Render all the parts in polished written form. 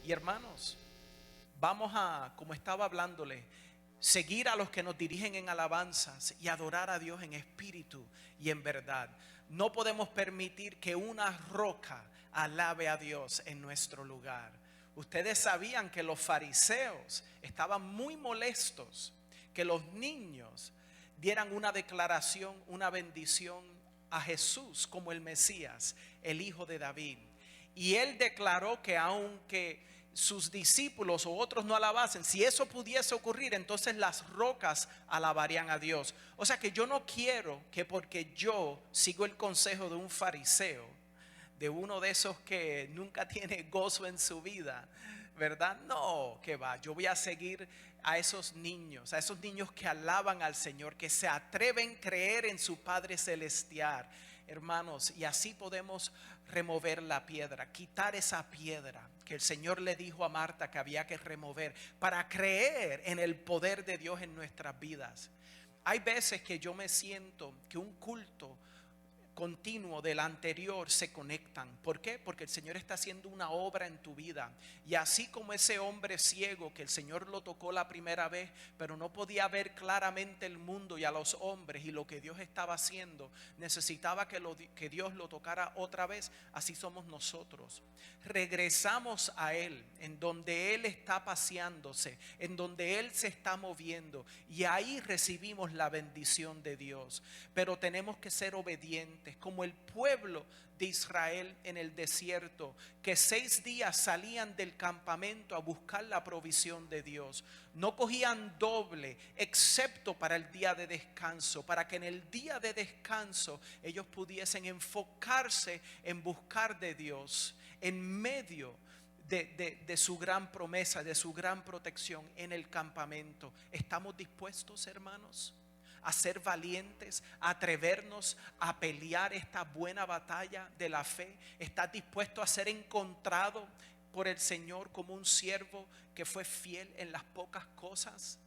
Y hermanos, vamos a, como estaba hablándole, seguir a los que nos dirigen en alabanzas y adorar a Dios en espíritu y en verdad. No podemos permitir que una roca alabe a Dios en nuestro lugar. Ustedes sabían que los fariseos estaban muy molestos que los niños dieran una declaración, una bendición a Jesús como el Mesías, el hijo de David. Y él declaró que aunque sus discípulos o otros no alabasen, si eso pudiese ocurrir, entonces las rocas alabarían a Dios. O sea que yo no quiero que porque yo sigo el consejo de un fariseo, de uno de esos que nunca tiene gozo en su vida, ¿verdad? No, que va, yo voy a seguir a esos niños que alaban al Señor, que se atreven a creer en su Padre Celestial, hermanos, y así podemos remover la piedra, quitar esa piedra que el Señor le dijo a Marta que había que remover para creer en el poder de Dios en nuestras vidas. Hay veces que yo me siento que un culto continuo del anterior se conectan. ¿Por qué? Porque el Señor está haciendo una obra en tu vida. Y así como ese hombre ciego que el Señor lo tocó la primera vez, pero no podía ver claramente el mundo y a los hombres y lo que Dios estaba haciendo, necesitaba que Dios lo tocara otra vez. Así somos nosotros. Regresamos a Él, en donde Él está paseándose, en donde Él se está moviendo, y ahí recibimos la bendición de Dios. Pero tenemos que ser obedientes, como el pueblo de Israel en el desierto, que 6 días salían del campamento a buscar la provisión de Dios. No cogían doble, excepto para el día de descanso, para que en el día de descanso ellos pudiesen enfocarse en buscar de Dios en medio de su gran promesa, de su gran protección en el campamento. ¿Estamos dispuestos, hermanos, a ser valientes, a atrevernos a pelear esta buena batalla de la fe? ¿Estás dispuesto a ser encontrado por el Señor como un siervo que fue fiel en las pocas cosas?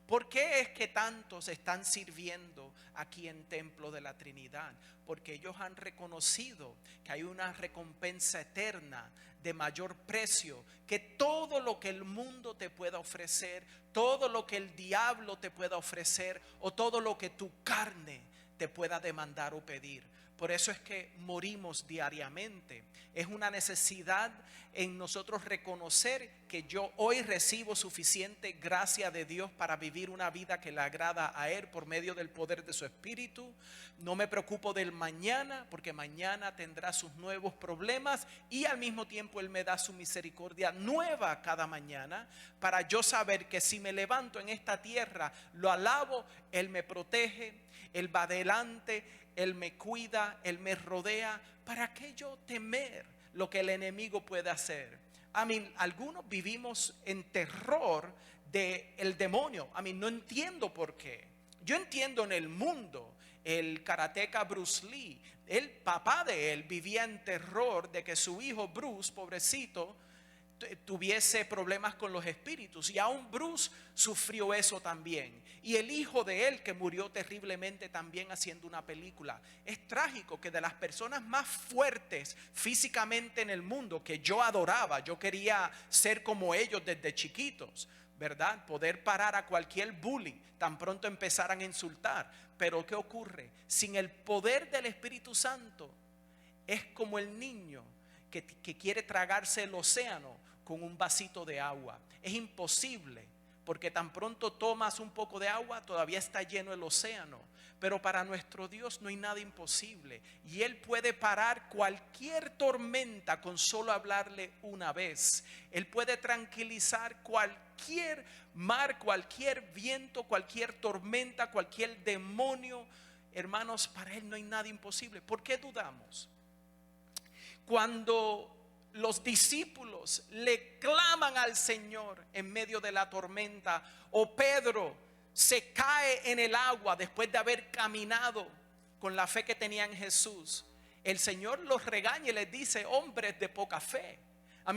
¿Por qué es que tantos están sirviendo aquí en Templo de la Trinidad? Porque ellos han reconocido que hay una recompensa eterna de mayor precio que todo lo que el mundo te pueda ofrecer, todo lo que el diablo te pueda ofrecer o todo lo que tu carne te pueda demandar o pedir. Por eso es que morimos diariamente. Es una necesidad en nosotros reconocer que yo hoy recibo suficiente gracia de Dios para vivir una vida que le agrada a Él por medio del poder de su Espíritu. No me preocupo del mañana, porque mañana tendrá sus nuevos problemas, y al mismo tiempo Él me da su misericordia nueva cada mañana, para yo saber que si me levanto en esta tierra, lo alabo, Él me protege, Él va adelante, Él me cuida, Él me rodea. ¿Para qué yo temer lo que el enemigo puede hacer? Algunos vivimos en terror del demonio. No entiendo por qué. Yo entiendo en el mundo, el karateca Bruce Lee, el papá de él vivía en terror de que su hijo Bruce, pobrecito, tuviese problemas con los espíritus, y aún Bruce sufrió eso también, y el hijo de él que murió terriblemente también haciendo una película. Es trágico que de las personas más fuertes físicamente en el mundo, que yo adoraba, yo quería ser como ellos desde chiquitos, ¿verdad? Poder parar a cualquier bully tan pronto empezaran a insultar. Pero ¿qué ocurre? Sin el poder del Espíritu Santo es como el niño que quiere tragarse el océano con un vasito de agua. Es imposible, porque tan pronto tomas un poco de agua, todavía está lleno el océano. Pero para nuestro Dios no hay nada imposible, y Él puede parar cualquier tormenta con solo hablarle una vez. Él puede tranquilizar cualquier mar, cualquier viento, cualquier tormenta, cualquier demonio. Hermanos, para Él no hay nada imposible. ¿Por qué dudamos? Cuando los discípulos le claman al Señor en medio de la tormenta, o Pedro se cae en el agua después de haber caminado con la fe que tenía en Jesús, el Señor los regaña y les dice: hombres de poca fe.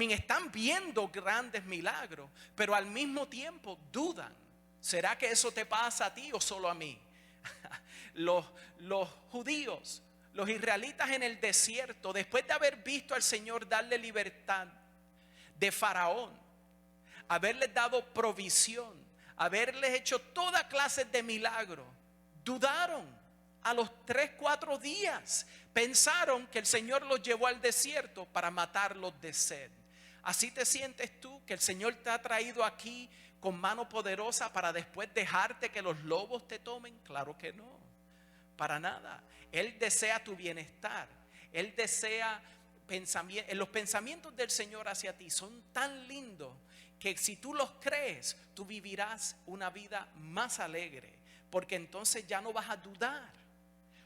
Están viendo grandes milagros, pero al mismo tiempo dudan. ¿Será que eso te pasa a ti o solo a mí? Los judíos, los israelitas en el desierto, después de haber visto al Señor darle libertad, de Faraón, haberles dado provisión, haberles hecho toda clase de milagros, dudaron a los 3-4 días. Pensaron que el Señor los llevó al desierto para matarlos de sed. ¿Así te sientes tú, que el Señor te ha traído aquí con mano poderosa para después dejarte que los lobos te tomen? Claro que no, para nada. Él desea tu bienestar. Él desea los pensamientos del Señor hacia ti son tan lindos que si tú los crees, tú vivirás una vida más alegre, porque entonces ya no vas a dudar.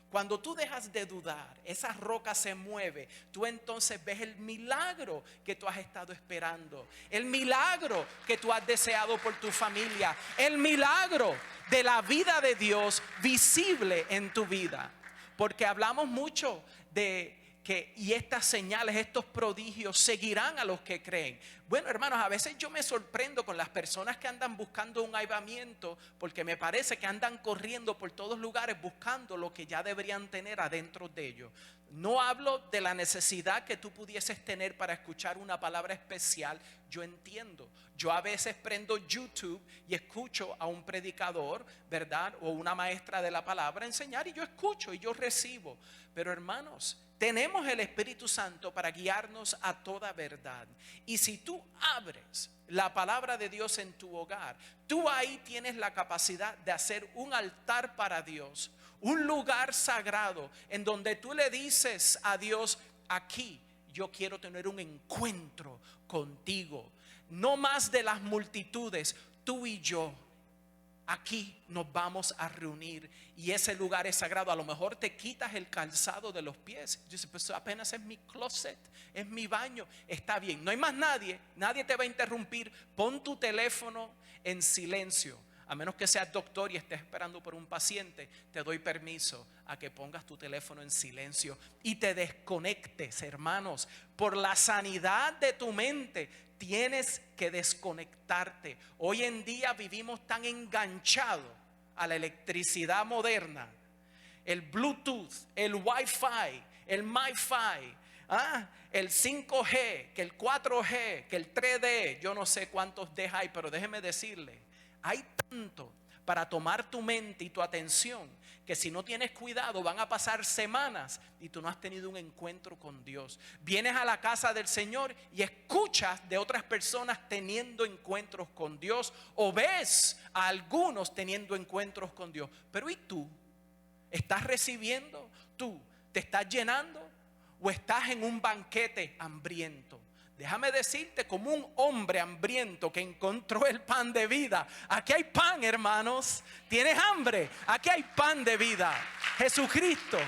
Cuando tú dejas de dudar, esa roca se mueve. Tú entonces ves el milagro que tú has estado esperando, el milagro que tú has deseado por tu familia, el milagro de la vida de Dios visible en tu vida. Porque hablamos mucho de que y estas señales, estos prodigios seguirán a los que creen. Bueno, hermanos, a veces yo me sorprendo con las personas que andan buscando un avivamiento, porque me parece que andan corriendo por todos lugares buscando lo que ya deberían tener adentro de ellos. No hablo de la necesidad que tú pudieses tener para escuchar una palabra especial. Yo entiendo. Yo a veces prendo YouTube y escucho a un predicador, ¿verdad? O una maestra de la palabra enseñar, y yo escucho y yo recibo. Pero hermanos, tenemos el Espíritu Santo para guiarnos a toda verdad. Y si tú abres la palabra de Dios en tu hogar, tú ahí tienes la capacidad de hacer un altar para Dios, un lugar sagrado en donde tú le dices a Dios: aquí yo quiero tener un encuentro contigo, no más de las multitudes, tú y yo. Aquí nos vamos a reunir y ese lugar es sagrado. A lo mejor te quitas el calzado de los pies. Dices, pues apenas es mi closet, es mi baño. Está bien, no hay más nadie, nadie te va a interrumpir. Pon tu teléfono en silencio. A menos que seas doctor y estés esperando por un paciente, te doy permiso a que pongas tu teléfono en silencio y te desconectes, hermanos. Por la sanidad de tu mente tienes que desconectarte. Hoy en día vivimos tan enganchados a la electricidad moderna, el Bluetooth, el Wi-Fi, el MiFi, el 5G, que el 4G, que el 3D, yo no sé cuántos D hay, pero déjeme decirle, hay tanto para tomar tu mente y tu atención que si no tienes cuidado van a pasar semanas y tú no has tenido un encuentro con Dios. Vienes a la casa del Señor y escuchas de otras personas teniendo encuentros con Dios, o ves a algunos teniendo encuentros con Dios. Pero ¿y tú? ¿Estás recibiendo? ¿Tú te estás llenando? ¿O estás en un banquete hambriento? Déjame decirte, como un hombre hambriento que encontró el pan de vida. Aquí hay pan, hermanos. ¿Tienes hambre? Aquí hay pan de vida. Jesucristo,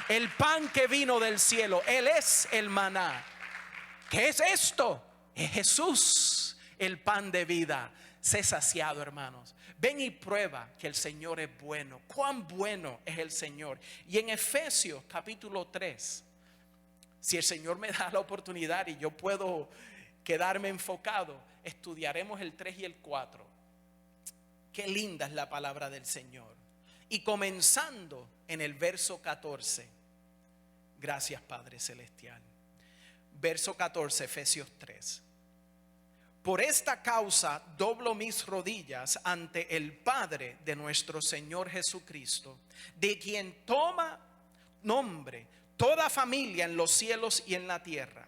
el pan que vino del cielo. Él es el maná. ¿Qué es esto? Es Jesús, el pan de vida. Sé saciado, hermanos. Ven y prueba que el Señor es bueno. Cuán bueno es el Señor. Y en Efesios capítulo 3, si el Señor me da la oportunidad y yo puedo quedarme enfocado, estudiaremos el 3 y el 4. Qué linda es la palabra del Señor. Y comenzando en el verso 14. Gracias, Padre Celestial. Verso 14, Efesios 3. Por esta causa doblo mis rodillas ante el Padre de nuestro Señor Jesucristo, de quien toma nombre toda familia en los cielos y en la tierra,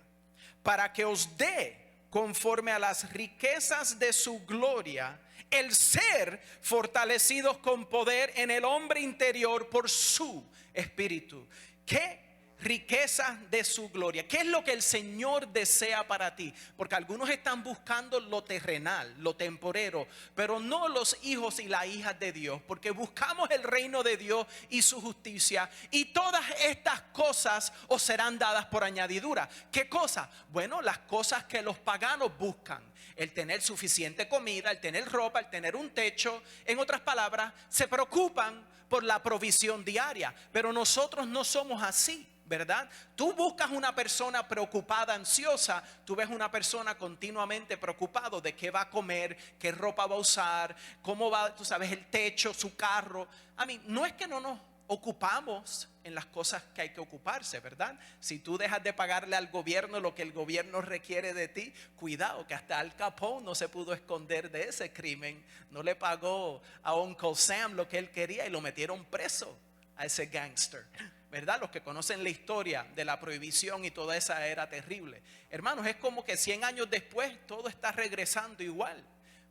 para que os dé, conforme a las riquezas de su gloria, el ser fortalecidos con poder en el hombre interior por su espíritu. ¿Qué riqueza de su gloria? ¿Qué es lo que el Señor desea para ti? Porque algunos están buscando lo terrenal, lo temporero, pero no los hijos y las hijas de Dios, porque buscamos el reino de Dios y su justicia, y todas estas cosas os serán dadas por añadidura. ¿Qué cosas? Bueno, las cosas que los paganos buscan: el tener suficiente comida, el tener ropa, el tener un techo. En otras palabras, se preocupan por la provisión diaria, pero nosotros no somos así, ¿verdad? Tú buscas una persona preocupada, ansiosa. Tú ves una persona continuamente preocupado de qué va a comer, qué ropa va a usar, cómo va, tú sabes, el techo, su carro. A mí, no es que no nos ocupamos en las cosas que hay que ocuparse, ¿verdad? Si tú dejas de pagarle al gobierno lo que el gobierno requiere de ti, cuidado, que hasta Al Capone no se pudo esconder de ese crimen. No le pagó a Uncle Sam lo que él quería y lo metieron preso a ese gangster, ¿verdad? Los que conocen la historia de la prohibición y toda esa era terrible. Hermanos, es como que 100 años después todo está regresando igual,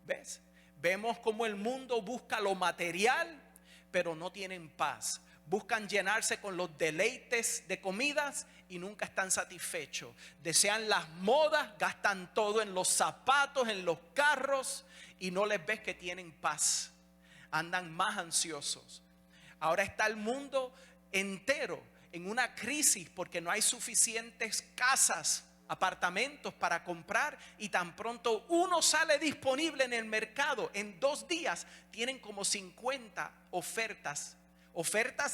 ¿ves? Vemos como el mundo busca lo material, pero no tienen paz. Buscan llenarse con los deleites de comidas y nunca están satisfechos. Desean las modas, gastan todo en los zapatos, en los carros y no les ves que tienen paz. Andan más ansiosos. Ahora está el mundo entero en una crisis porque no hay suficientes casas, apartamentos para comprar, y tan pronto uno sale disponible en el mercado, en 2 días tienen como 50 ofertas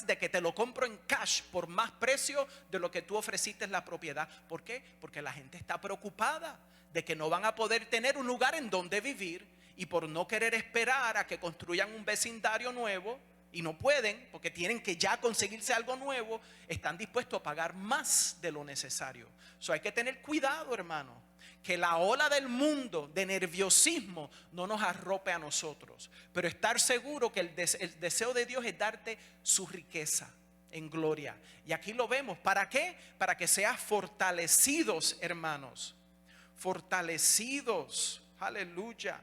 de que te lo compro en cash por más precio de lo que tú ofreciste en la propiedad. ¿Por qué? Porque la gente está preocupada de que no van a poder tener un lugar en donde vivir, y por no querer esperar a que construyan un vecindario nuevo, y no pueden porque tienen que ya conseguirse algo nuevo, están dispuestos a pagar más de lo necesario. Hay que tener cuidado, hermano, que la ola del mundo de nerviosismo no nos arrope a nosotros, pero estar seguro que el deseo de Dios es darte su riqueza en gloria. Y aquí lo vemos. ¿Para qué? Para que seas fortalecidos, hermanos. Fortalecidos. Aleluya.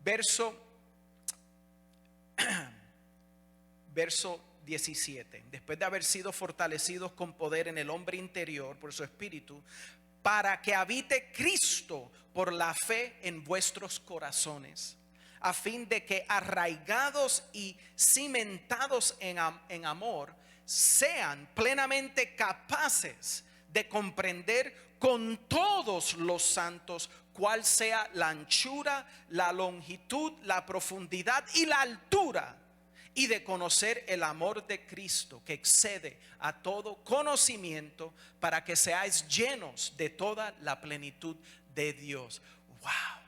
Verso 17. Después de haber sido fortalecidos con poder en el hombre interior por su espíritu, para que habite Cristo por la fe en vuestros corazones, a fin de que arraigados y cimentados en amor, sean plenamente capaces de comprender con todos los santos cuál sea la anchura, la longitud, la profundidad y la altura, y de conocer el amor de Cristo que excede a todo conocimiento, para que seáis llenos de toda la plenitud de Dios. ¡Wow!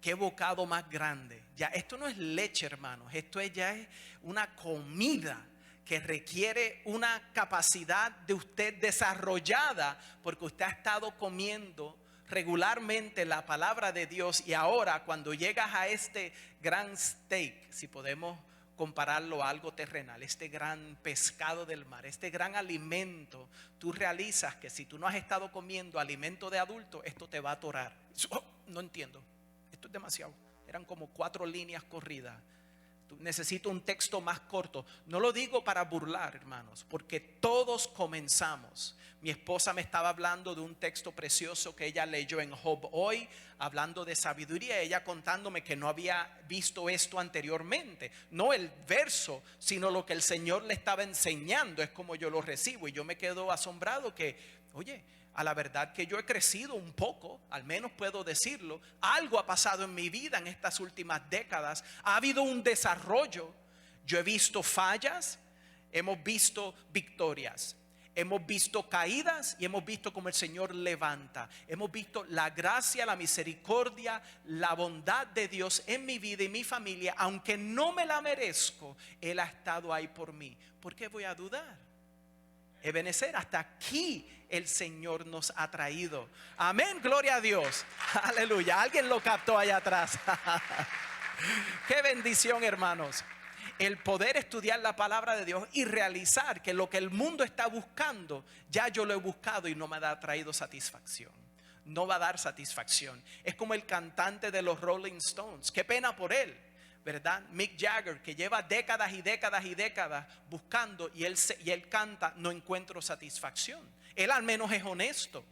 ¡Qué bocado más grande! Ya esto no es leche, hermanos. Esto ya es una comida que requiere una capacidad de usted desarrollada, porque usted ha estado comiendo regularmente la palabra de Dios, y ahora cuando llegas a este gran steak, si podemos compararlo a algo terrenal, este gran pescado del mar, este gran alimento, tú realizas que si tú no has estado comiendo alimento de adulto, esto te va a atorar. No entiendo, esto es demasiado. Eran como 4 líneas corridas. Necesito un texto más corto. No lo digo para burlar, hermanos, porque todos comenzamos. Mi esposa me estaba hablando de un texto precioso que ella leyó en Job hoy, hablando de sabiduría, ella contándome que no había visto esto anteriormente. No el verso, sino lo que el Señor le estaba enseñando, es como yo lo recibo. Y yo me quedo asombrado que, oye, a la verdad que yo he crecido un poco, al menos puedo decirlo. Algo ha pasado en mi vida en estas últimas décadas. Ha habido un desarrollo. Yo he visto fallas, hemos visto victorias, hemos visto caídas y hemos visto cómo el Señor levanta. Hemos visto la gracia, la misericordia, la bondad de Dios en mi vida y mi familia. Aunque no me la merezco, Él ha estado ahí por mí. ¿Por qué voy a dudar? Ebenezer, hasta aquí el Señor nos ha traído. Amén, gloria a Dios. Aleluya, alguien lo captó allá atrás. Qué bendición, hermanos, el poder estudiar la palabra de Dios y realizar que lo que el mundo está buscando, ya yo lo he buscado y no me ha traído satisfacción. No va a dar satisfacción. Es como el cantante de los Rolling Stones. Qué pena por él, ¿verdad? Mick Jagger, que lleva décadas y décadas y décadas buscando, y él canta: no encuentro satisfacción. Él al menos es honesto.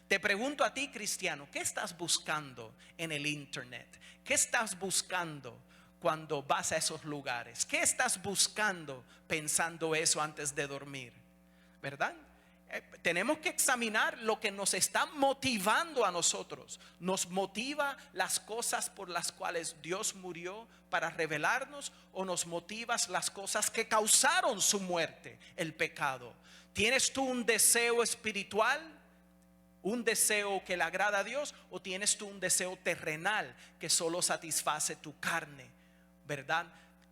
Te pregunto a ti, cristiano, ¿qué estás buscando en el internet? ¿Qué estás buscando cuando vas a esos lugares? ¿Qué estás buscando pensando eso antes de dormir? ¿Verdad? Tenemos que examinar lo que nos está motivando a nosotros. ¿Nos motiva las cosas por las cuales Dios murió para revelarnos, o nos motivas las cosas que causaron su muerte, el pecado? ¿Tienes tú un deseo espiritual, un deseo que le agrada a Dios, o tienes tú un deseo terrenal que solo satisface tu carne? ¿Verdad?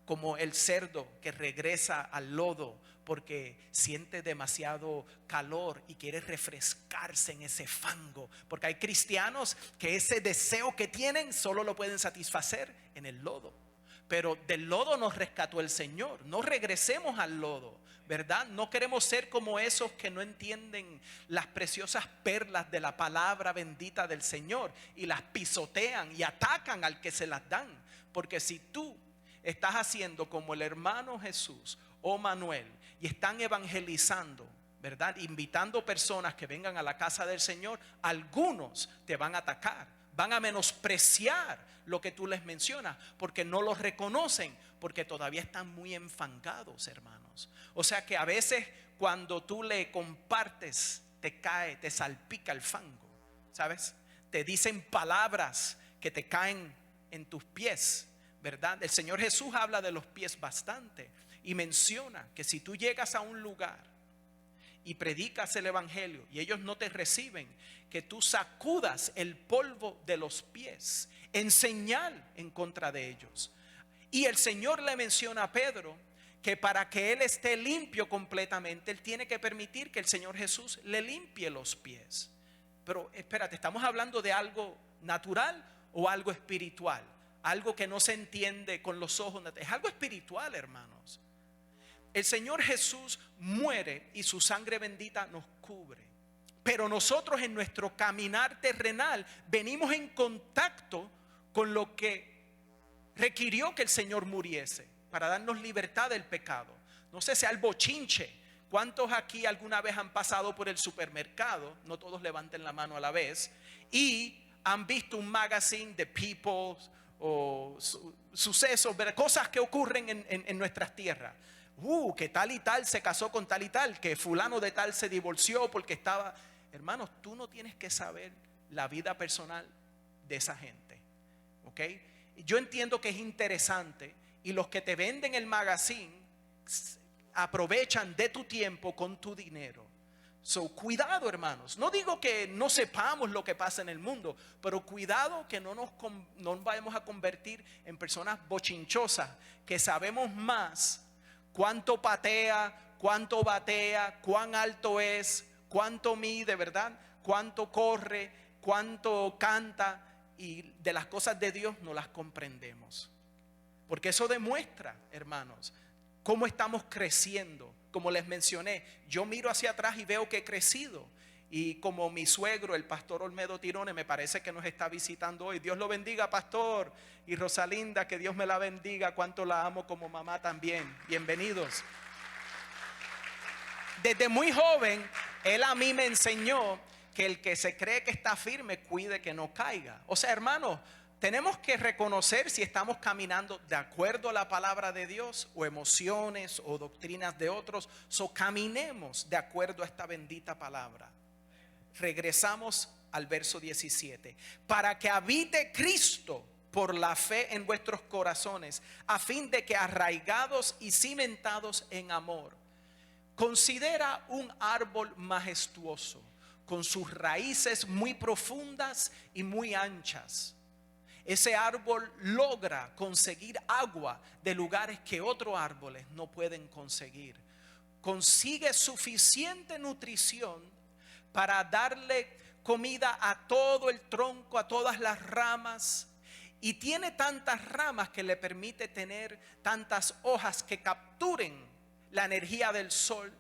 como el cerdo que regresa al lodo porque siente demasiado calor y quiere refrescarse en ese fango. Porque hay cristianos que ese deseo que tienen solo lo pueden satisfacer en el lodo. Pero del lodo nos rescató el Señor. No regresemos al lodo, ¿verdad? No queremos ser como esos que no entienden las preciosas perlas de la palabra bendita del Señor y las pisotean y atacan al que se las dan. Porque si tú estás haciendo como el hermano Jesús o Manuel y están evangelizando, ¿verdad? Invitando personas que vengan a la casa del Señor, algunos te van a atacar, van a menospreciar lo que tú les mencionas porque no los reconocen, porque todavía están muy enfangados, hermanos. O sea que a veces cuando tú le compartes, te cae, te salpica el fango, ¿sabes? Te dicen palabras que te caen en tus pies, ¿verdad? El Señor Jesús habla de los pies bastante y menciona que si tú llegas a un lugar y predicas el evangelio y ellos no te reciben, que tú sacudas el polvo de los pies en señal en contra de ellos. Y el Señor le menciona a Pedro que para que él esté limpio completamente, él tiene que permitir que el Señor Jesús le limpie los pies. Pero espérate, ¿estamos hablando de algo natural o algo espiritual? Algo que no se entiende con los ojos. Es algo espiritual, hermanos. El Señor Jesús muere y su sangre bendita nos cubre. Pero nosotros en nuestro caminar terrenal venimos en contacto con lo que requirió que el Señor muriese para darnos libertad del pecado. No sé, sea el bochinche. ¿Cuántos aquí alguna vez han pasado por el supermercado? No todos levanten la mano a la vez. Y han visto un magazine de People o sucesos, cosas que ocurren en nuestras tierras. Que tal y tal se casó con tal y tal, que fulano de tal se divorció porque estaba... Hermanos, tú no tienes que saber la vida personal de esa gente, ¿ok? Yo entiendo que es interesante y los que te venden el magazine aprovechan de tu tiempo con tu dinero. So, cuidado, hermanos. No digo que no sepamos lo que pasa en el mundo, pero cuidado que no nos vayamos a convertir en personas bochinchosas, que sabemos más cuánto patea, cuánto batea, cuán alto es, cuánto mide, ¿verdad? Cuánto corre, cuánto canta, y de las cosas de Dios no las comprendemos. Porque eso demuestra, hermanos, cómo estamos creciendo. Como les mencioné, yo miro hacia atrás y veo que he crecido. Y como mi suegro, el pastor Olmedo Tirone, me parece que nos está visitando hoy. Dios lo bendiga, pastor. Y Rosalinda, que Dios me la bendiga. Cuánto la amo como mamá también. Bienvenidos. Desde muy joven, él a mí me enseñó que el que se cree que está firme, cuide que no caiga. O sea, hermanos, tenemos que reconocer si estamos caminando de acuerdo a la palabra de Dios o emociones o doctrinas de otros. Caminemos de acuerdo a esta bendita palabra. Regresamos al verso 17. Para que habite Cristo por la fe en vuestros corazones, a fin de que arraigados y cimentados en amor. Considera un árbol majestuoso, con sus raíces muy profundas y muy anchas. Ese árbol logra conseguir agua de lugares que otros árboles no pueden conseguir. Consigue suficiente nutrición para darle comida a todo el tronco, a todas las ramas. Y tiene tantas ramas que le permite tener tantas hojas que capturen la energía del sol.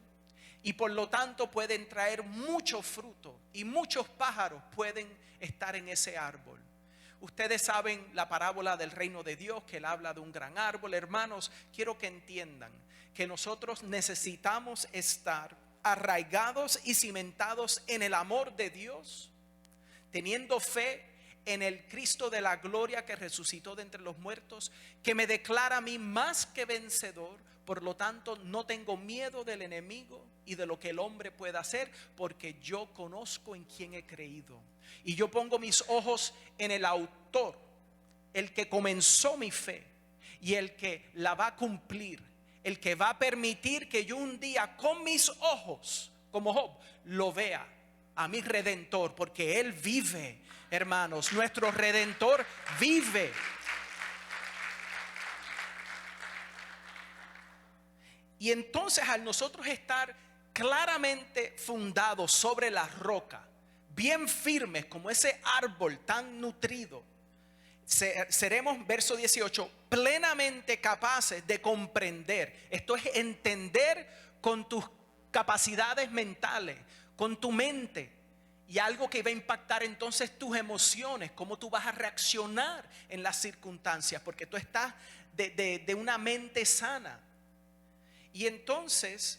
Y por lo tanto pueden traer mucho fruto. Y muchos pájaros pueden estar en ese árbol. Ustedes saben la parábola del reino de Dios, que él habla de un gran árbol. Hermanos, quiero que entiendan que nosotros necesitamos estar arraigados y cimentados en el amor de Dios, teniendo fe en el Cristo de la gloria que resucitó de entre los muertos, que me declara a mí más que vencedor. Por lo tanto, no tengo miedo del enemigo y de lo que el hombre pueda hacer, porque yo conozco en quién he creído. Y yo pongo mis ojos en el autor, el que comenzó mi fe y el que la va a cumplir, el que va a permitir que yo un día con mis ojos, como Job, lo vea a mi Redentor, porque Él vive, hermanos. Nuestro Redentor vive. Y entonces al nosotros estar claramente fundados sobre la roca, bien firmes como ese árbol tan nutrido, seremos, verso 18, plenamente capaces de comprender. Esto es entender con tus capacidades mentales, con tu mente. Y algo que va a impactar entonces tus emociones, cómo tú vas a reaccionar en las circunstancias, porque tú estás de una mente sana. Y entonces,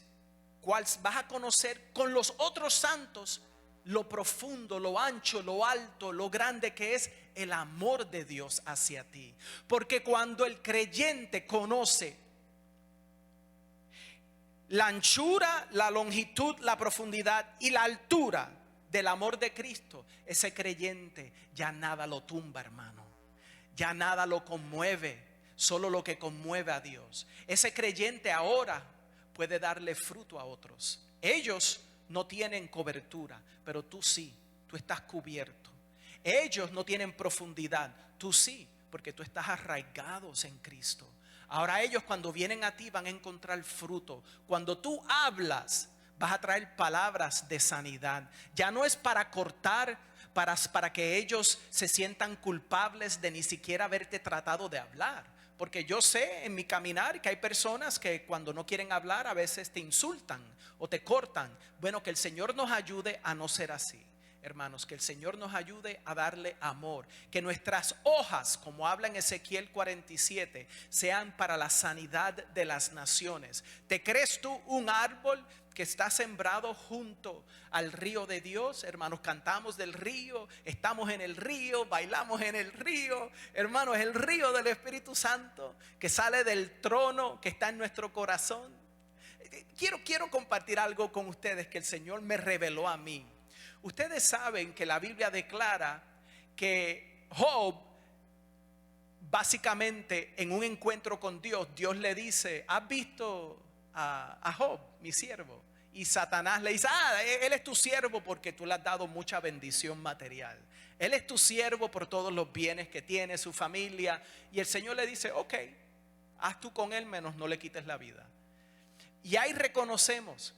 ¿cuál vas a conocer con los otros santos? Lo profundo, lo ancho, lo alto, lo grande que es el amor de Dios hacia ti. Porque cuando el creyente conoce la anchura, la longitud, la profundidad y la altura del amor de Cristo, ese creyente ya nada lo tumba, hermano. Ya nada lo conmueve, solo lo que conmueve a Dios. Ese creyente ahora puede darle fruto a otros. Ellos no tienen cobertura, pero tú sí, tú estás cubierto. Ellos no tienen profundidad, tú sí, porque tú estás arraigados en Cristo. Ahora ellos cuando vienen a ti van a encontrar fruto. Cuando tú hablas, vas a traer palabras de sanidad. Ya no es para cortar, para que ellos se sientan culpables de ni siquiera haberte tratado de hablar. Porque yo sé en mi caminar que hay personas que cuando no quieren hablar a veces te insultan o te cortan. Bueno, que el Señor nos ayude a no ser así. Hermanos, que el Señor nos ayude a darle amor. Que nuestras hojas, como habla en Ezequiel 47, sean para la sanidad de las naciones. ¿Te crees tú un árbol que está sembrado junto al río de Dios? Hermanos, cantamos del río, estamos en el río, bailamos en el río. Hermanos, el río del Espíritu Santo que sale del trono que está en nuestro corazón. Quiero compartir algo con ustedes que el Señor me reveló a mí. Ustedes saben que la Biblia declara que Job, básicamente en un encuentro con Dios, Dios le dice: ¿has visto a Job, mi siervo? Y Satanás le dice: él es tu siervo porque tú le has dado mucha bendición material. Él es tu siervo por todos los bienes que tiene, su familia. Y el Señor le dice: ok, haz tú con él menos no le quites la vida. Y ahí reconocemos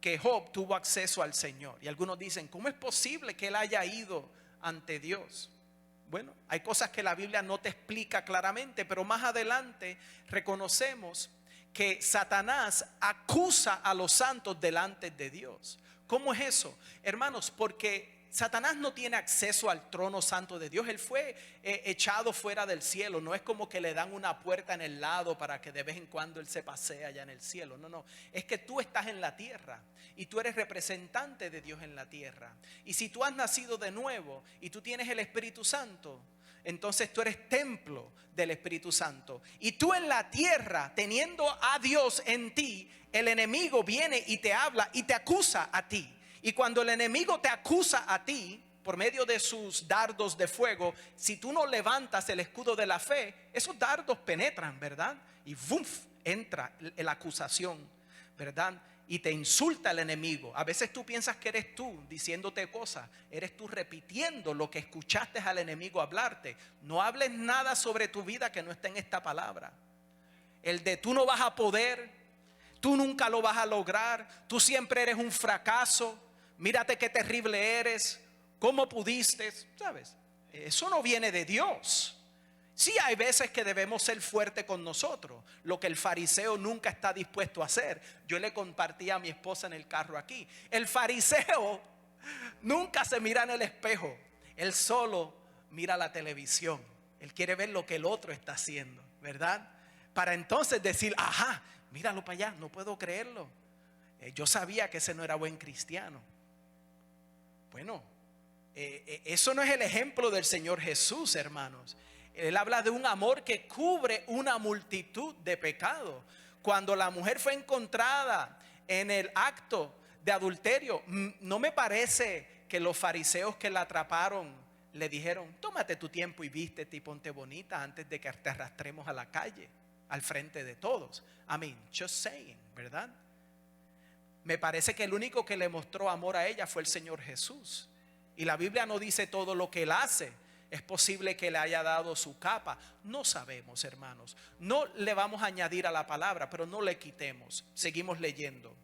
que Job tuvo acceso al Señor. Y algunos dicen: ¿cómo es posible que él haya ido ante Dios? Bueno, hay cosas que la Biblia no te explica claramente, pero más adelante reconocemos que Satanás acusa a los santos delante de Dios. ¿Cómo es eso? Hermanos, porque Satanás no tiene acceso al trono santo de Dios. Él fue echado fuera del cielo. No es como que le dan una puerta en el lado para que de vez en cuando él se pasee allá en el cielo. No, es que tú estás en la tierra y tú eres representante de Dios en la tierra. Y si tú has nacido de nuevo y tú tienes el Espíritu Santo, entonces tú eres templo del Espíritu Santo. Y tú en la tierra, teniendo a Dios en ti, el enemigo viene y te habla y te acusa a ti. Y cuando el enemigo te acusa a ti por medio de sus dardos de fuego, si tú no levantas el escudo de la fe, esos dardos penetran, ¿verdad? Y ¡vuf! Entra la acusación, ¿verdad? Y te insulta el enemigo. A veces tú piensas que eres tú diciéndote cosas. Eres tú repitiendo lo que escuchaste al enemigo hablarte. No hables nada sobre tu vida que no esté en esta palabra. El de tú no vas a poder, tú nunca lo vas a lograr, tú siempre eres un fracaso. Mírate qué terrible eres, cómo pudiste, ¿sabes? Eso no viene de Dios. Sí, hay veces que debemos ser fuertes con nosotros, lo que el fariseo nunca está dispuesto a hacer. Yo le compartí a mi esposa en el carro aquí. El fariseo nunca se mira en el espejo, él solo mira la televisión. Él quiere ver lo que el otro está haciendo, ¿verdad? Para entonces decir: ajá, míralo para allá, no puedo creerlo. Yo sabía que ese no era buen cristiano. Bueno, eso no es el ejemplo del Señor Jesús, hermanos. Él habla de un amor que cubre una multitud de pecados. Cuando la mujer fue encontrada en el acto de adulterio, no me parece que los fariseos que la atraparon le dijeron: tómate tu tiempo y vístete y ponte bonita antes de que te arrastremos a la calle, al frente de todos. I mean, just saying, ¿verdad? Me parece que el único que le mostró amor a ella fue el Señor Jesús. Y la Biblia no dice todo lo que él hace, Es posible que le haya dado su capa. No sabemos, hermanos. No le vamos a añadir a la palabra, pero no le quitemos. Seguimos leyendo.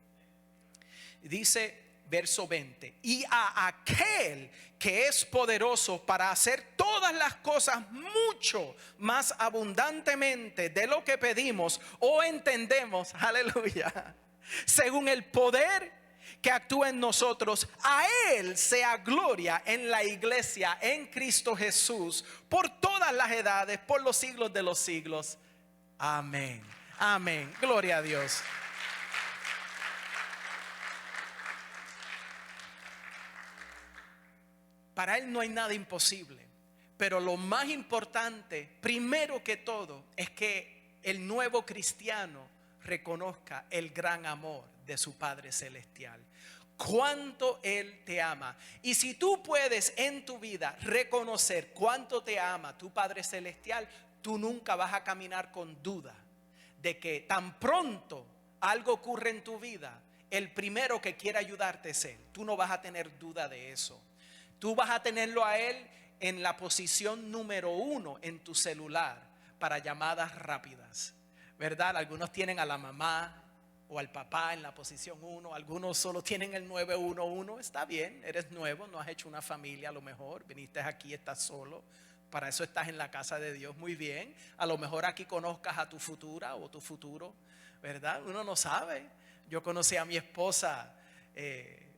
Dice verso 20: y a aquel que es poderoso para hacer todas las cosas mucho más abundantemente de lo que pedimos o entendemos, aleluya, según el poder que actúa en nosotros, a Él sea gloria en la iglesia, en Cristo Jesús, por todas las edades, por los siglos de los siglos. Amén. Amén. Gloria a Dios. Para Él no hay nada imposible. Pero lo más importante, primero que todo, es que el nuevo cristiano reconozca el gran amor de su Padre Celestial. Cuánto Él te ama. Y si tú puedes en tu vida reconocer cuánto te ama tu Padre Celestial, tú nunca vas a caminar con duda de que tan pronto algo ocurre en tu vida, el primero que quiere ayudarte es Él. Tú no vas a tener duda de eso. Tú vas a tenerlo a Él en la posición número 1 en tu celular para llamadas rápidas, ¿verdad? Algunos tienen a la mamá o al papá en la posición 1. Algunos solo tienen el 911. Está bien, eres nuevo, no has hecho una familia a lo mejor. Viniste aquí, estás solo. Para eso estás en la casa de Dios, muy bien. A lo mejor aquí conozcas a tu futura o tu futuro, ¿verdad? Uno no sabe. Yo conocí a mi esposa,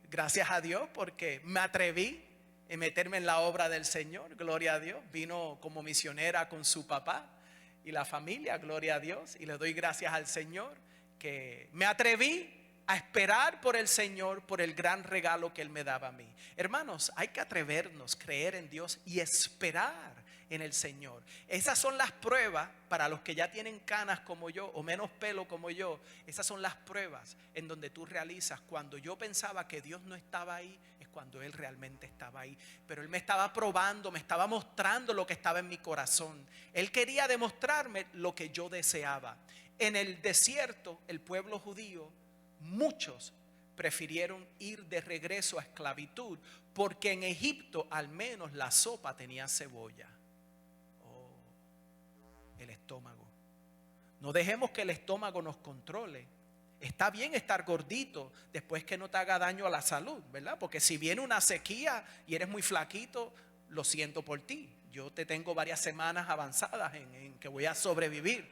gracias a Dios, porque me atreví en meterme en la obra del Señor, gloria a Dios. Vino como misionera con su papá y la familia, gloria a Dios. Y le doy gracias al Señor que me atreví a esperar por el Señor, por el gran regalo que Él me daba a mí. Hermanos, hay que atrevernos, creer en Dios y esperar en el Señor. Esas son las pruebas para los que ya tienen canas como yo o menos pelo como yo. Esas son las pruebas en donde tú realizas cuando yo pensaba que Dios no estaba ahí, es cuando Él realmente estaba ahí. Pero Él me estaba probando, me estaba mostrando lo que estaba en mi corazón. Él quería demostrarme lo que yo deseaba. En el desierto, el pueblo judío, muchos prefirieron ir de regreso a esclavitud porque en Egipto al menos la sopa tenía cebolla. El estómago. No dejemos que el estómago nos controle. Está bien estar gordito después que no te haga daño a la salud, ¿verdad? Porque si viene una sequía y eres muy flaquito, lo siento por ti. Yo te tengo varias semanas avanzadas en que voy a sobrevivir.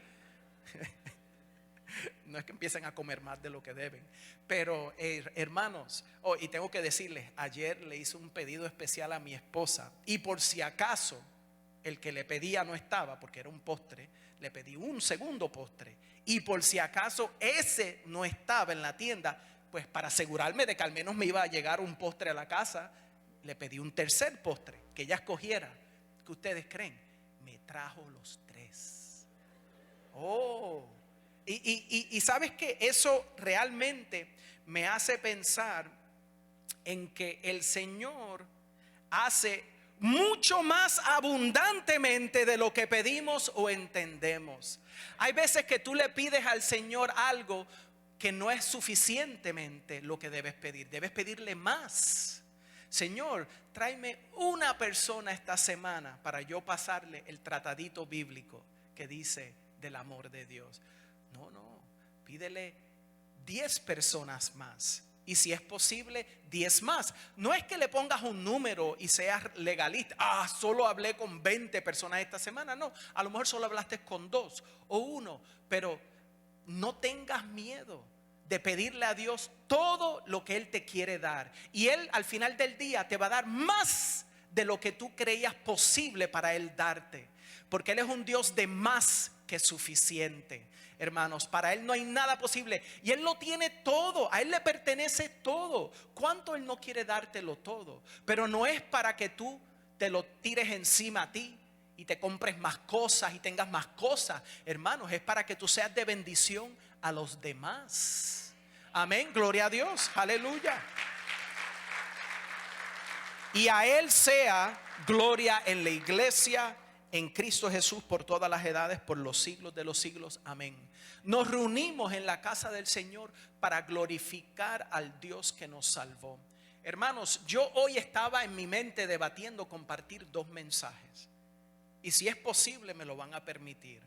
No es que empiecen a comer más de lo que deben. Pero hermanos, y tengo que decirles, ayer le hice un pedido especial a mi esposa. Y por si acaso el que le pedía no estaba, porque era un postre, le pedí un segundo postre. Y por si acaso ese no estaba en la tienda, pues para asegurarme de que al menos me iba a llegar un postre a la casa, le pedí un tercer postre, que ella escogiera. ¿Qué ustedes creen? Me trajo los 3. Y sabes que eso realmente me hace pensar en que el Señor hace mucho más abundantemente de lo que pedimos o entendemos. Hay veces que tú le pides al Señor algo que no es suficientemente lo que debes pedir. Debes pedirle más. Señor, tráeme una persona esta semana para yo pasarle el tratadito bíblico que dice del amor de Dios. No, pídele 10 personas más. Y si es posible, 10 más. No es que le pongas un número y seas legalista. Solo hablé con 20 personas esta semana. No, a lo mejor solo hablaste con 2 o 1. Pero no tengas miedo de pedirle a Dios todo lo que Él te quiere dar. Y Él al final del día te va a dar más de lo que tú creías posible para Él darte. Porque Él es un Dios de más que suficiente. Hermanos, para Él no hay nada posible. Y Él lo tiene todo. A Él le pertenece todo. ¿Cuánto Él no quiere dártelo todo? Pero no es para que tú te lo tires encima a ti y te compres más cosas y tengas más cosas. Hermanos, es para que tú seas de bendición a los demás. Amén, gloria a Dios, aleluya. Y a Él sea gloria en la iglesia, en Cristo Jesús, por todas las edades, por los siglos de los siglos. Amén. Nos reunimos en la casa del Señor para glorificar al Dios que nos salvó. Hermanos, yo hoy estaba en mi mente debatiendo compartir 2 mensajes. Y si es posible me lo van a permitir.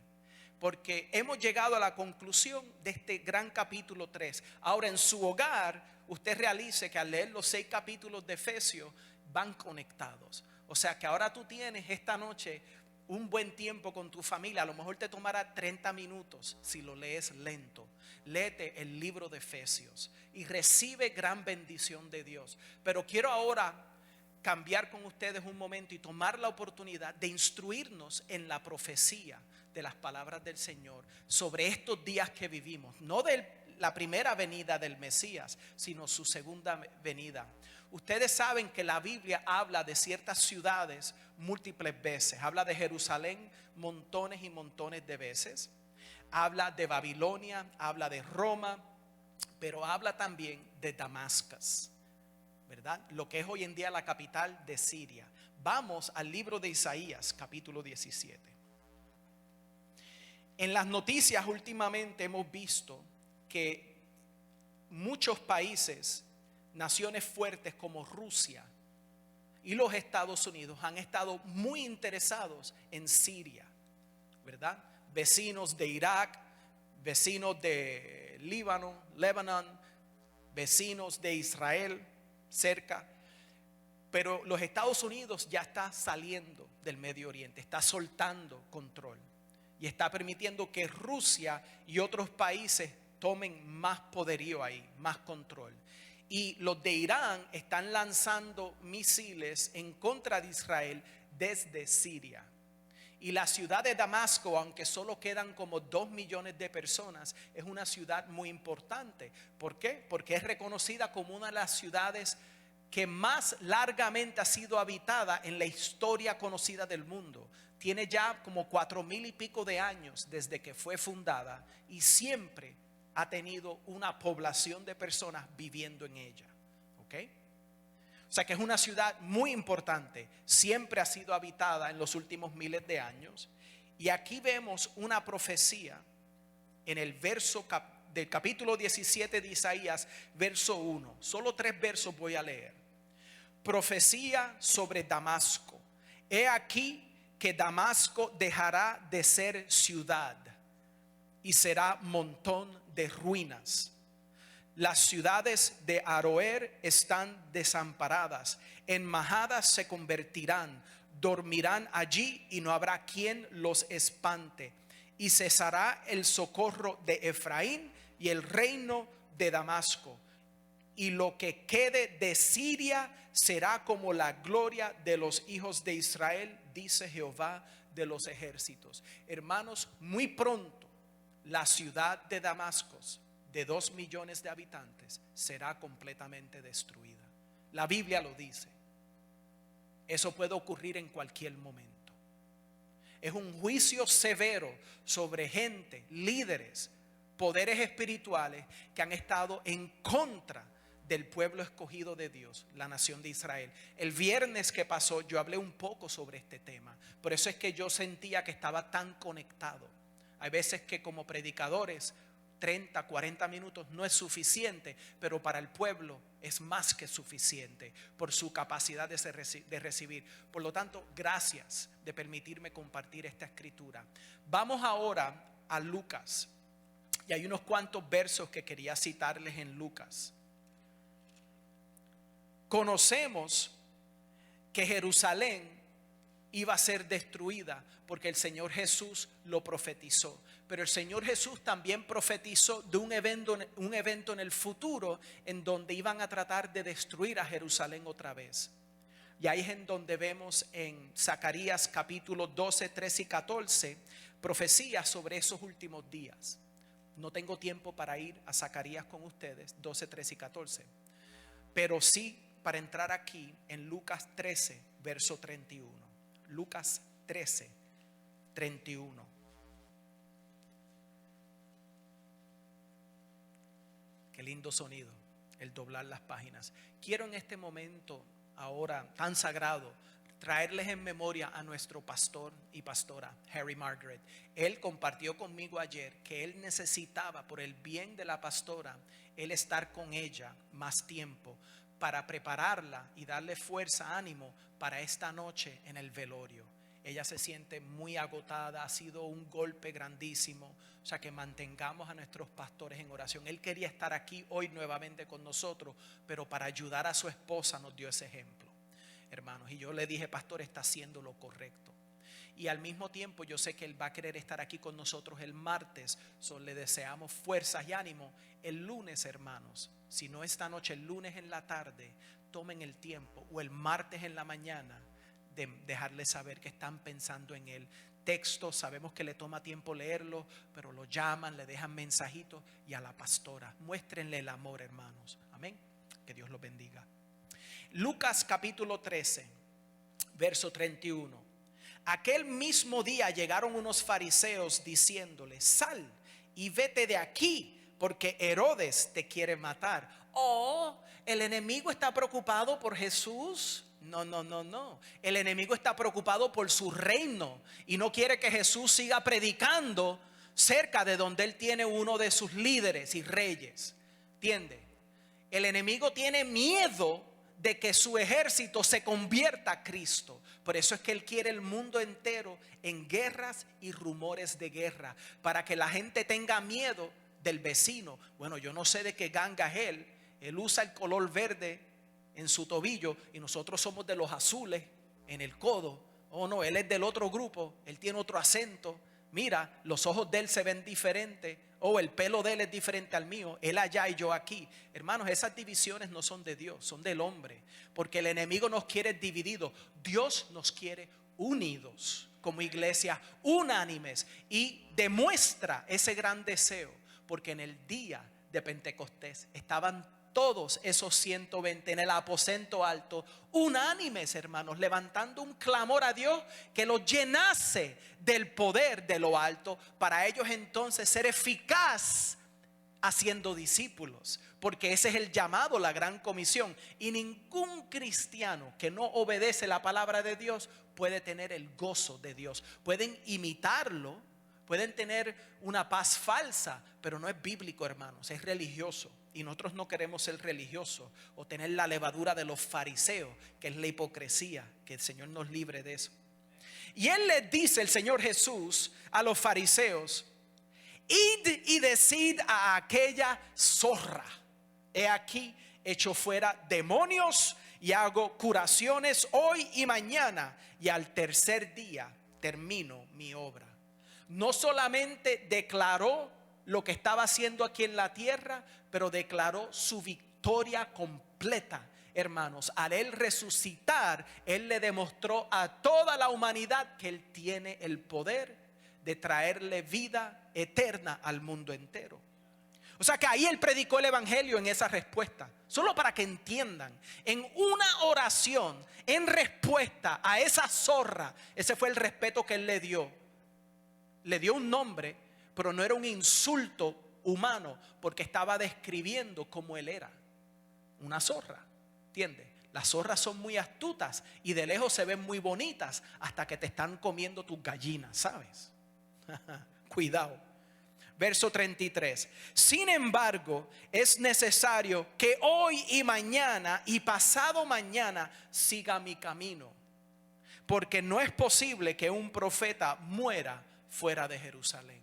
Porque hemos llegado a la conclusión de este gran capítulo 3. Ahora en su hogar, usted realice que al leer los 6 capítulos de Efesios van conectados. O sea que ahora tú tienes esta noche un buen tiempo con tu familia. A lo mejor te tomará 30 minutos si lo lees lento. Léete el libro de Efesios y recibe gran bendición de Dios. Pero quiero ahora cambiar con ustedes un momento y tomar la oportunidad de instruirnos en la profecía de las palabras del Señor sobre estos días que vivimos, no de la primera venida del Mesías, sino su segunda venida. Ustedes saben que la Biblia habla de ciertas ciudades múltiples veces. Habla de Jerusalén montones y montones de veces. Habla de Babilonia, habla de Roma, pero habla también de Damascus, ¿verdad? Lo que es hoy en día la capital de Siria. Vamos al libro de Isaías, capítulo 17. En las noticias últimamente hemos visto que muchos países, naciones fuertes como Rusia y los Estados Unidos han estado muy interesados en Siria, ¿verdad? Vecinos de Irak, vecinos de Líbano, vecinos de Israel cerca. Pero los Estados Unidos ya está saliendo del Medio Oriente, está soltando control y está permitiendo que Rusia y otros países tomen más poderío ahí, más control. Y los de Irán están lanzando misiles en contra de Israel desde Siria. Y la ciudad de Damasco, aunque solo quedan como 2 millones de personas, es una ciudad muy importante. ¿Por qué? Porque es reconocida como una de las ciudades que más largamente ha sido habitada en la historia conocida del mundo. Tiene ya como 4,000 y pico de años desde que fue fundada y siempre ha tenido una población de personas viviendo en ella. ¿Ok? O sea que es una ciudad muy importante. Siempre ha sido habitada en los últimos miles de años. Y aquí vemos una profecía en el verso del capítulo 17 de Isaías, verso 1. Solo 3 versos voy a leer. Profecía sobre Damasco. He aquí que Damasco dejará de ser ciudad y será montón de ruinas. Las ciudades de Aroer están desamparadas, en majadas se convertirán, dormirán allí y no habrá quien los espante. Y cesará el socorro de Efraín y el reino de Damasco. Y lo que quede de Siria será como la gloria de los hijos de Israel, dice Jehová de los ejércitos. Hermanos, muy pronto la ciudad de Damasco, de 2 millones de habitantes, será completamente destruida. La Biblia lo dice. Eso puede ocurrir en cualquier momento. Es un juicio severo sobre gente, líderes, poderes espirituales que han estado en contra del pueblo escogido de Dios, la nación de Israel. El viernes que pasó yo hablé un poco sobre este tema. Por eso es que yo sentía que estaba tan conectado. Hay veces que como predicadores 30, 40 minutos no es suficiente, pero para el pueblo es más que suficiente por su capacidad de recibir. Por lo tanto, gracias de permitirme compartir esta escritura. Vamos ahora a Lucas. Y hay unos cuantos versos que quería citarles en Lucas. Conocemos que Jerusalén iba a ser destruida porque el Señor Jesús lo profetizó. Pero el Señor Jesús también profetizó de un evento en el futuro en donde iban a tratar de destruir a Jerusalén otra vez. Y ahí es en donde vemos en Zacarías capítulo 12, 13 y 14 profecías sobre esos últimos días. No tengo tiempo para ir a Zacarías con ustedes, 12, 13 y 14. Pero sí para entrar aquí en Lucas 13, verso 31. Lucas 13, 31. Qué lindo sonido, el doblar las páginas. Quiero en este momento, ahora tan sagrado, traerles en memoria a nuestro pastor y pastora, Harry Margaret. Él compartió conmigo ayer que él necesitaba, por el bien de la pastora, él estar con ella más tiempo, para prepararla y darle fuerza, ánimo para esta noche en el velorio. Ella se siente muy agotada, ha sido un golpe grandísimo. O sea, que mantengamos a nuestros pastores en oración. Él quería estar aquí hoy nuevamente con nosotros, pero para ayudar a su esposa nos dio ese ejemplo, hermanos. Y yo le dije, pastor, está haciendo lo correcto. Y al mismo tiempo yo sé que él va a querer estar aquí con nosotros el martes. Le deseamos fuerzas y ánimo. El lunes, hermanos, si no esta noche, el lunes en la tarde, tomen el tiempo, o el martes en la mañana, de dejarle saber que están pensando en él. Textos, sabemos que le toma tiempo leerlo, pero lo llaman, le dejan mensajitos. Y a la pastora, muéstrenle el amor, hermanos. Amén. Que Dios los bendiga. Lucas capítulo 13, verso 31. Aquel mismo día llegaron unos fariseos diciéndole: sal y vete de aquí, porque Herodes te quiere matar. Oh, el enemigo está preocupado por Jesús. No. El enemigo está preocupado por su reino y no quiere que Jesús siga predicando cerca de donde él tiene uno de sus líderes y reyes. ¿Entiende? El enemigo tiene miedo de que su ejército se convierta a Cristo. Por eso es que él quiere el mundo entero en guerras y rumores de guerra, para que la gente tenga miedo del vecino. Bueno, yo no sé de qué ganga es él. Él usa el color verde en su tobillo y nosotros somos de los azules en el codo. Oh no, él es del otro grupo, él tiene otro acento. Mira, los ojos de él se ven diferentes. Oh, el pelo de él es diferente al mío, él allá y yo aquí. Hermanos, esas divisiones no son de Dios, son del hombre. Porque el enemigo nos quiere divididos. Dios nos quiere unidos como iglesia, unánimes. Y demuestra ese gran deseo, porque en el día de Pentecostés estaban todos esos 120 en el aposento alto, unánimes, hermanos, levantando un clamor a Dios que los llenase del poder de lo alto, para ellos entonces ser eficaz haciendo discípulos, porque ese es el llamado, la gran comisión. Y ningún cristiano que no obedece la palabra de Dios puede tener el gozo de Dios. Pueden imitarlo, pueden tener una paz falsa, pero no es bíblico, hermanos, es religioso. Y nosotros no queremos ser religiosos o tener la levadura de los fariseos, que es la hipocresía. Que el Señor nos libre de eso. Y él les dice, el Señor Jesús, a los fariseos: id y decid a aquella zorra: he aquí, echo fuera demonios y hago curaciones hoy y mañana, y al tercer día termino mi obra. No solamente declaró lo que estaba haciendo aquí en la tierra, pero declaró su victoria completa, hermanos. Al él resucitar, él le demostró a toda la humanidad que él tiene el poder de traerle vida eterna al mundo entero. O sea que ahí él predicó el evangelio en esa respuesta. Solo para que entiendan, en una oración, en respuesta a esa zorra, ese fue el respeto que él le dio. Le dio un nombre, pero no era un insulto humano, porque estaba describiendo cómo él era: una zorra. ¿Entiendes? Las zorras son muy astutas y de lejos se ven muy bonitas hasta que te están comiendo tus gallinas, ¿sabes? Cuidado. Verso 33. Sin embargo, es necesario que hoy y mañana y pasado mañana siga mi camino, porque no es posible que un profeta muera fuera de Jerusalén.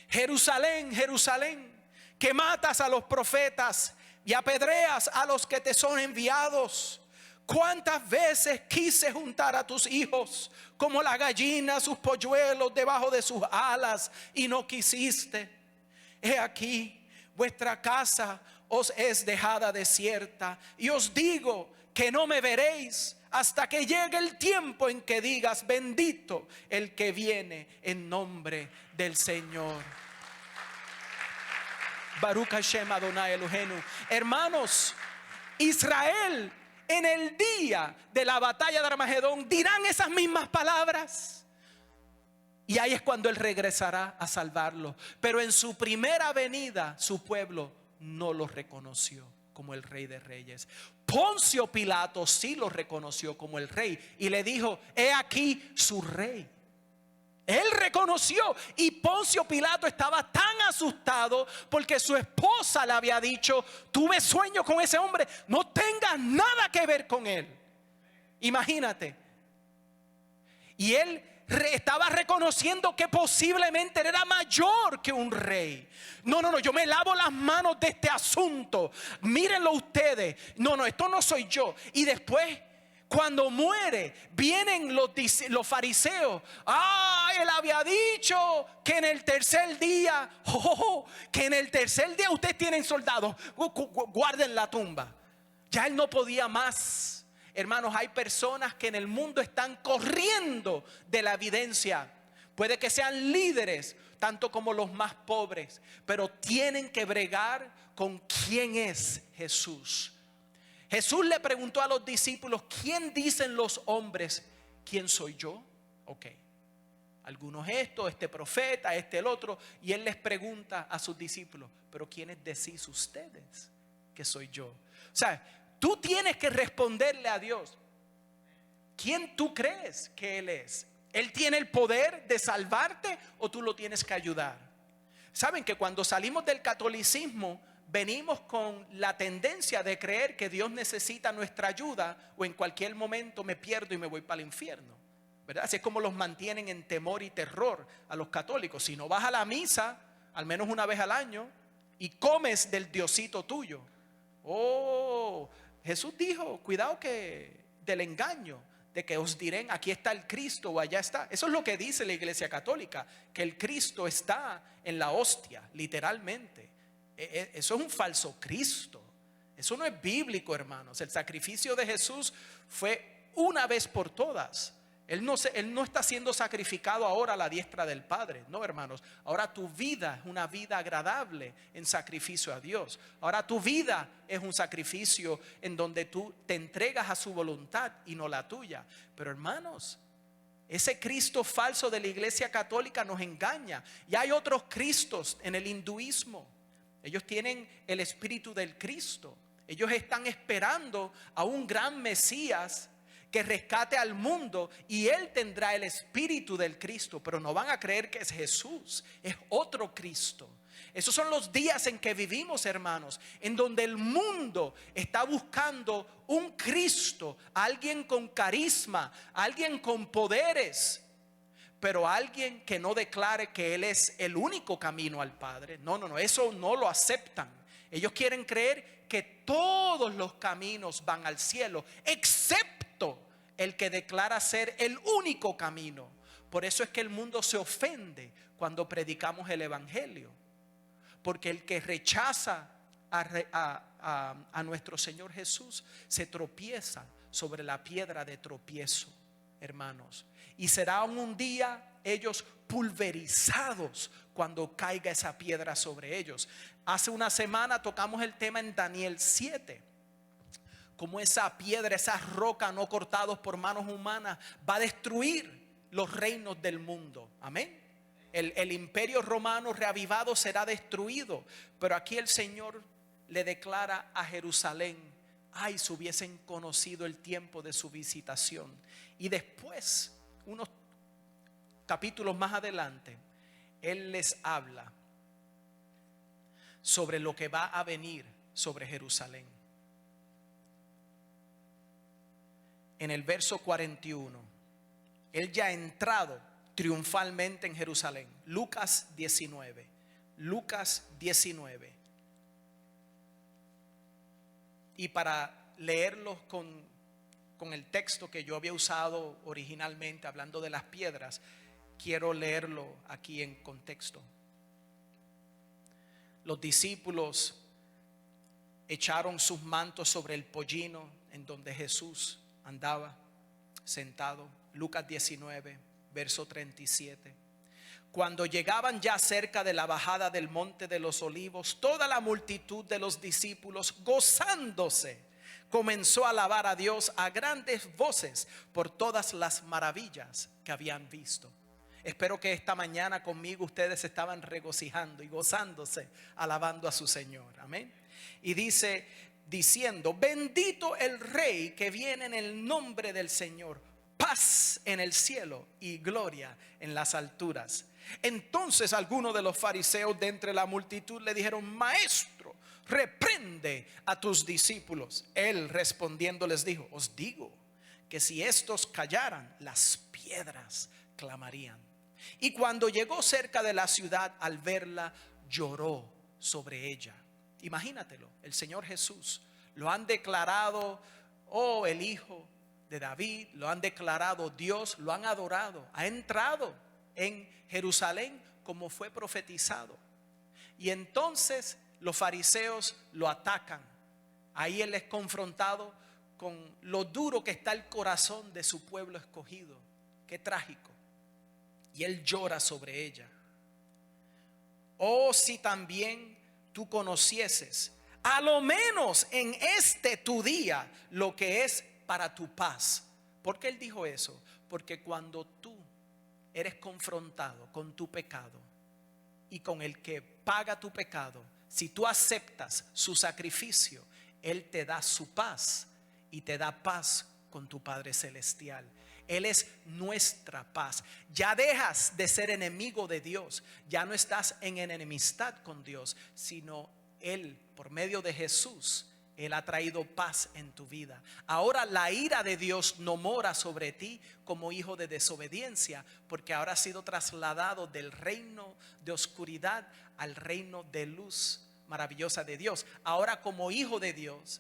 Jerusalén, Jerusalén, que matas a los profetas y apedreas a los que te son enviados. ¿Cuántas veces quise juntar a tus hijos como la gallina sus polluelos debajo de sus alas, y no quisiste? He aquí, vuestra casa os es dejada desierta, y os digo que no me veréis hasta que llegue el tiempo en que digas: bendito el que viene en nombre del Señor. Baruch Hashem Adonai Elohenu. Hermanos, Israel en el día de la batalla de Armagedón dirán esas mismas palabras, y ahí es cuando él regresará a salvarlo. Pero en su primera venida, su pueblo no lo reconoció como el Rey de Reyes. Poncio Pilato sí lo reconoció como el rey y le dijo: he aquí su rey. Él reconoció. Y Poncio Pilato estaba tan asustado porque su esposa le había dicho: tuve sueño con ese hombre, no tengas nada que ver con él. Imagínate. Y él estaba reconociendo que posiblemente él era mayor que un rey. No, yo me lavo las manos de este asunto. Mírenlo ustedes. No, esto no soy yo. Y después, cuando muere, vienen los fariseos. Él había dicho que en el tercer día, que en el tercer día ustedes tienen soldados, guarden la tumba. Ya él no podía más. Hermanos, hay personas que en el mundo están corriendo de la evidencia. Puede que sean líderes, tanto como los más pobres, pero tienen que bregar con quién es Jesús. Jesús le preguntó a los discípulos: ¿quién dicen los hombres quién soy yo? Ok, algunos esto, este profeta, este el otro. Y él les pregunta a sus discípulos: ¿pero quiénes decís ustedes que soy yo? O sea, tú tienes que responderle a Dios: ¿quién tú crees que Él es? ¿Él tiene el poder de salvarte o tú lo tienes que ayudar? Saben que cuando salimos del catolicismo venimos con la tendencia de creer que Dios necesita nuestra ayuda, o en cualquier momento me pierdo y me voy para el infierno, ¿verdad? Así es como los mantienen en temor y terror a los católicos. Si no vas a la misa al menos una vez al año y comes del diosito tuyo, Jesús dijo: cuidado que del engaño, de que os dirán aquí está el Cristo o allá está. Eso es lo que dice la Iglesia Católica, que el Cristo está en la hostia, literalmente. Eso es un falso Cristo. Eso no es bíblico, hermanos. El sacrificio de Jesús fue una vez por todas. Él no está siendo sacrificado ahora a la diestra del Padre. No, hermanos. Ahora tu vida es una vida agradable en sacrificio a Dios. Ahora tu vida es un sacrificio en donde tú te entregas a su voluntad y no la tuya. Pero, hermanos, ese Cristo falso de la Iglesia Católica nos engaña. Y hay otros Cristos en el hinduismo. Ellos tienen el espíritu del Cristo. Ellos están esperando a un gran Mesías que rescate al mundo, y Él tendrá el espíritu del Cristo, pero no van a creer que es Jesús, es otro Cristo. Esos son los días en que vivimos, hermanos, en donde el mundo está buscando un Cristo, alguien con carisma, alguien con poderes, pero alguien que no declare que Él es el único camino al Padre. No, eso no lo aceptan. Ellos quieren creer que todos los caminos van al cielo, excepto el que declara ser el único camino. Por eso es que el mundo se ofende cuando predicamos el evangelio, porque el que rechaza a nuestro Señor Jesús se tropieza sobre la piedra de tropiezo, hermanos, y será un día ellos pulverizados cuando caiga esa piedra sobre ellos. Hace una semana tocamos el tema en Daniel 7, como esa piedra, esa roca no cortados por manos humanas va a destruir los reinos del mundo. Amén. El imperio romano reavivado será destruido. Pero aquí el Señor le declara a Jerusalén: ay, si hubiesen conocido el tiempo de su visitación. Y después, unos capítulos más adelante, Él les habla sobre lo que va a venir sobre Jerusalén. En el verso 41, Él ya ha entrado triunfalmente en Jerusalén. Lucas 19. Y para leerlos con el texto que yo había usado originalmente, hablando de las piedras, quiero leerlo aquí en contexto. Los discípulos echaron sus mantos sobre el pollino en donde Jesús andaba sentado. Lucas 19, verso 37. Cuando llegaban ya cerca de la bajada del monte de los olivos, toda la multitud de los discípulos, gozándose, comenzó a alabar a Dios a grandes voces por todas las maravillas que habían visto. Espero que esta mañana conmigo ustedes estaban regocijando y gozándose, alabando a su Señor. Amén. Y dice, diciendo: bendito el Rey que viene en el nombre del Señor, paz en el cielo y gloria en las alturas. Entonces algunos de los fariseos de entre la multitud le dijeron: Maestro, reprende a tus discípulos. Él respondiendo les dijo: Os digo que si estos callaran, las piedras clamarían. Y cuando llegó cerca de la ciudad, al verla, lloró sobre ella. Imagínatelo, el Señor Jesús lo han declarado, oh, el Hijo de David, lo han declarado Dios, lo han adorado, ha entrado en Jerusalén como fue profetizado. Y entonces los fariseos lo atacan. Ahí él es confrontado con lo duro que está el corazón de su pueblo escogido. Qué trágico. Y él llora sobre ella. Oh, si también tú conocieses, a lo menos en este tu día, lo que es para tu paz. ¿Por qué él dijo eso? Porque cuando tú eres confrontado con tu pecado y con el que paga tu pecado, si tú aceptas su sacrificio, él te da su paz y te da paz con tu Padre Celestial. Él es nuestra paz. Ya dejas de ser enemigo de Dios. Ya no estás en enemistad con Dios, sino Él, por medio de Jesús, Él ha traído paz en tu vida. Ahora la ira de Dios no mora sobre ti como hijo de desobediencia, porque ahora has sido trasladado del reino de oscuridad al reino de luz maravillosa de Dios. Ahora como hijo de Dios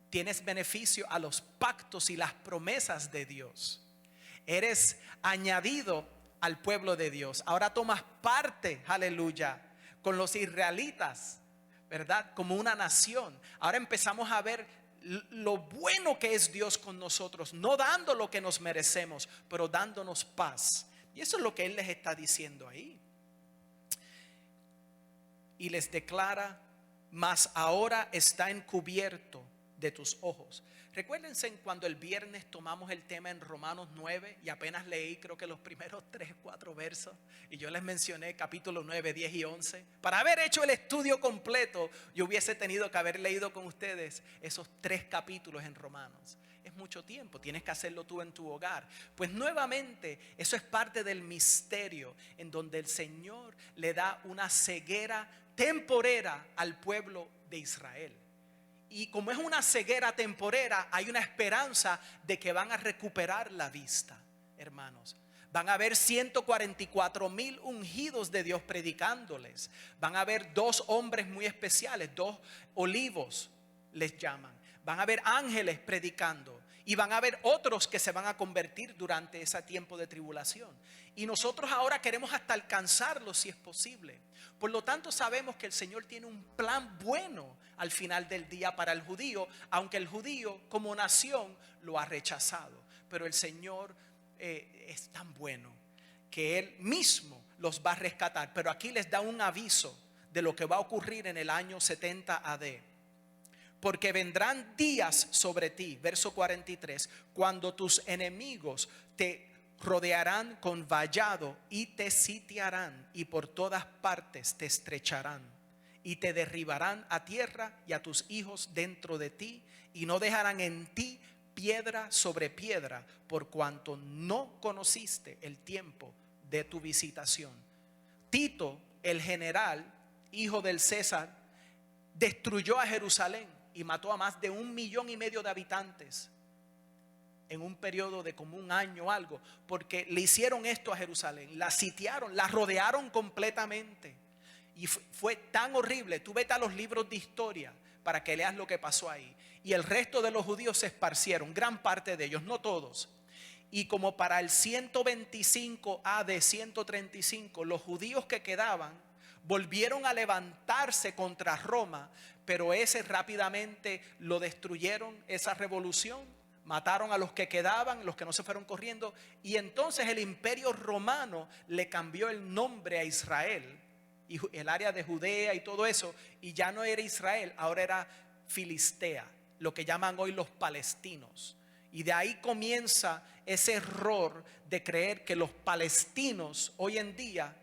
tienes beneficio a los pactos y las promesas de Dios. Eres añadido al pueblo de Dios. Ahora tomas parte, aleluya, con los israelitas, ¿verdad? Como una nación. Ahora empezamos a ver lo bueno que es Dios con nosotros, no dando lo que nos merecemos, pero dándonos paz. Y eso es lo que Él les está diciendo ahí. Y les declara: mas ahora está encubierto de tus ojos. Recuérdense cuando el viernes tomamos el tema en Romanos 9 y apenas leí creo que los primeros 3-4 versos, y yo les mencioné capítulo 9, 10 y 11. Para haber hecho el estudio completo, yo hubiese tenido que haber leído con ustedes esos 3 capítulos en Romanos. Es mucho tiempo, tienes que hacerlo tú en tu hogar. Pues nuevamente, eso es parte del misterio en donde el Señor le da una ceguera temporera al pueblo de Israel. Y como es una ceguera temporera, hay una esperanza de que van a recuperar la vista, hermanos. Van a haber 144,000 ungidos de Dios predicándoles. Van a haber 2 hombres muy especiales, 2 olivos les llaman. Van a haber ángeles predicando. Y van a haber otros que se van a convertir durante ese tiempo de tribulación. Y nosotros ahora queremos hasta alcanzarlos si es posible. Por lo tanto sabemos que el Señor tiene un plan bueno al final del día para el judío, aunque el judío como nación lo ha rechazado. Pero el Señor es tan bueno que Él mismo los va a rescatar. Pero aquí les da un aviso de lo que va a ocurrir en el año 70 AD. Porque vendrán días sobre ti, verso 43, cuando tus enemigos te rodearán con vallado y te sitiarán, y por todas partes te estrecharán y te derribarán a tierra y a tus hijos dentro de ti, y no dejarán en ti piedra sobre piedra, por cuanto no conociste el tiempo de tu visitación. Tito, el general, hijo del César, destruyó a Jerusalén y mató a más de 1,5 millones de habitantes en un periodo de como 1 año o algo, porque le hicieron esto a Jerusalén, la sitiaron, la rodearon completamente. Y fue tan horrible. Tú vete a los libros de historia para que leas lo que pasó ahí. Y el resto de los judíos se esparcieron, gran parte de ellos, no todos. Y como para el 125 AD, 135, los judíos que quedaban volvieron a levantarse contra Roma, pero ese rápidamente lo destruyeron, esa revolución. Mataron a los que quedaban, los que no se fueron corriendo. Y entonces el imperio romano le cambió el nombre a Israel, y el área de Judea y todo eso, y ya no era Israel, ahora era Filistea, lo que llaman hoy los palestinos. Y de ahí comienza ese error de creer que los palestinos hoy en día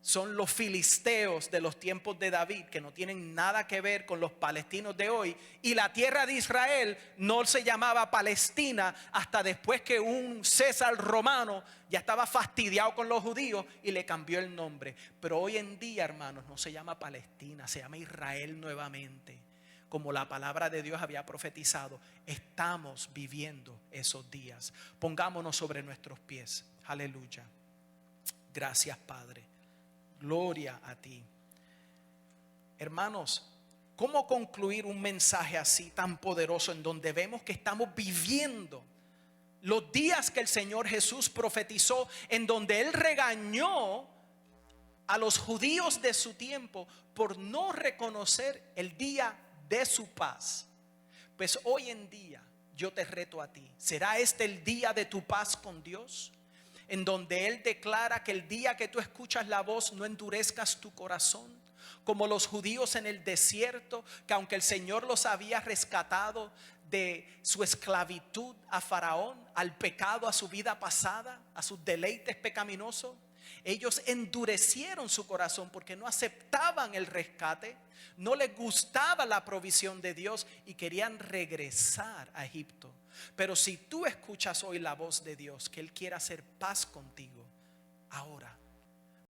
son los filisteos de los tiempos de David, que no tienen nada que ver con los palestinos de hoy. Y la tierra de Israel no se llamaba Palestina hasta después que un César romano ya estaba fastidiado con los judíos y le cambió el nombre. Pero hoy en día, hermanos, no se llama Palestina, se llama Israel nuevamente. Como la palabra de Dios había profetizado, estamos viviendo esos días. Pongámonos sobre nuestros pies. Aleluya. Gracias, Padre. Gloria a ti. Hermanos, ¿cómo concluir un mensaje así tan poderoso en donde vemos que estamos viviendo los días que el Señor Jesús profetizó, en donde Él regañó a los judíos de su tiempo por no reconocer el día de su paz? Pues hoy en día yo te reto a ti. ¿Será este el día de tu paz con Dios? En donde Él declara que el día que tú escuchas la voz no endurezcas tu corazón, como los judíos en el desierto, que aunque el Señor los había rescatado de su esclavitud a Faraón, al pecado, a su vida pasada, a sus deleites pecaminosos, ellos endurecieron su corazón porque no aceptaban el rescate, no les gustaba la provisión de Dios y querían regresar a Egipto. Pero si tú escuchas hoy la voz de Dios, que Él quiere hacer paz contigo, ahora